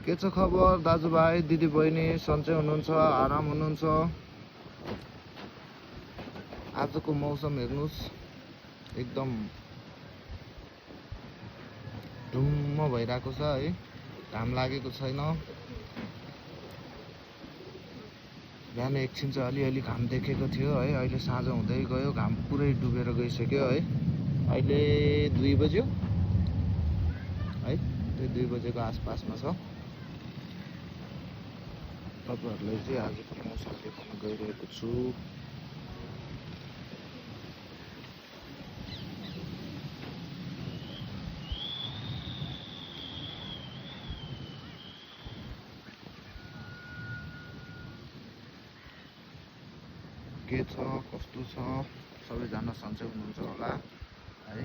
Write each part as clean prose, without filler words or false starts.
के छ खबर दाजुभाइ दिदीबहिनी, सन्चै हुनुहुन्छ, आराम हुनुहुन्छ? आजको मौसम हेर्नुहोस्, एकदम ढुम्म भइरहेको छ है, घाम लागेको छैन। बिहान एकछिन चाहिँ अलिअलि घाम देखेको थियो है, अहिले साँझ हुँदै गयो, घाम पुरै डुबेर गइसक्यो है। अहिले 2 बज्यो है, त्यो 2 बजेको आसपासमा छ। तपाईहरुलाई चाहिँ आजको मौसम देखाउन गइरहेको छु। के छ कस्तो छ, सबैजना सन्चै हुनुहुन्छ होला है।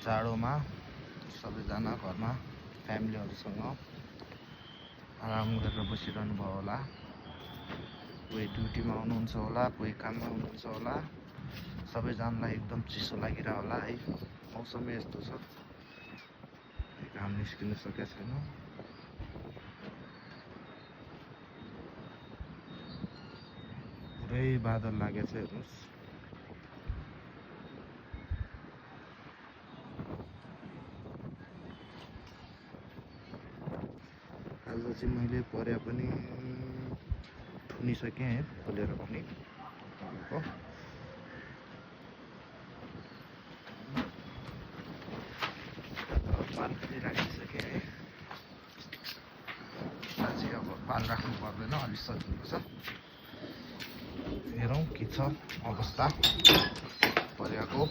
जाडोमा सबैजना घरमा फ्यामिलीहरुसँग आराम गरेर बसिरहनु भयो होला। कोही ड्युटीमा हुनुहुन्छ होला, कोही काममा हुनुहुन्छ होला। सबैजनालाई एकदम चिसो लागिरह होला है। मौसमै यस्तो छ, घाम निस्किन सकेको छैन। पुरै बादल लागेको छ हेर्नुहोस्। आज चाहिँ मैले पर्या पनि थुनिसकेँ है, खोलेर पनि हो। पाल पनि राखिसकेँ है। आज अब पाल राख्नु पर्दैन, अलि सजिलो छ। हेरौँ के छ अवस्था पर्याको।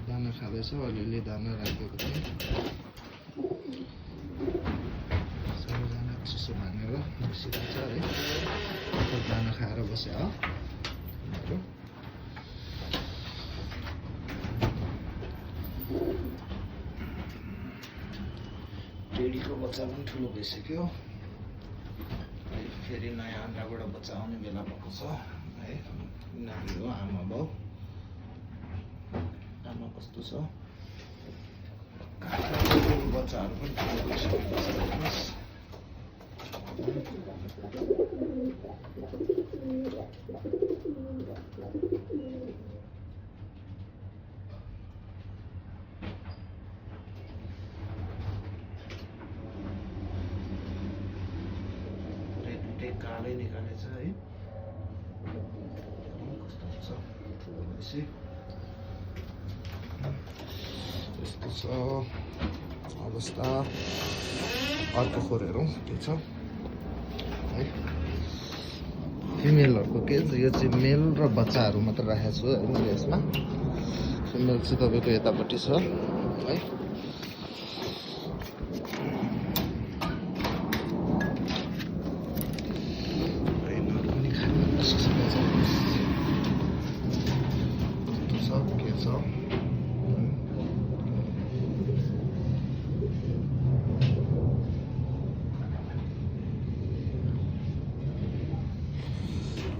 दाना खाँदैछ, अलिअलि दाना राखेको थिएँ। सबैजना चिसो भानेर बसिरहेछ है। दाना खाएर बस्यो हो। टेडीको बच्चा पनि ठुलो भइसक्यो है। फेरि नयाँ अन्डाबाट बच्चा आउने बेला भएको छ है। नानी हो, आमा बाउ। आमा कस्तो छ, बच्चाहरू पनि ठुलो भइसकेको छ। कालै निकालेछ है। कस्तो छ ठुलो भएपछि यस्तो छ अवस्था। अर्को खोर हेरौँ के छ है। फिमेलहरूको के यो चाहिँ मेल र बच्चाहरू मात्र राखेको छु है मैले यसमा। फिमेल चाहिँ तपाईँको यतापट्टि छ है।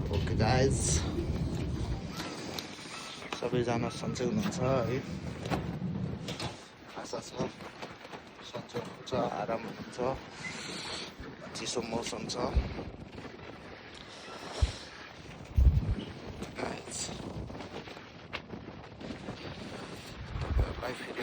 ओके गाइज, सबैजना सन्चै हुनुहुन्छ है। आशा छ सन्चै हुनुहुन्छ, आराम हुनुहुन्छ। चिसो मौसम छ गाइज। तपाईँहरूलाई फेरि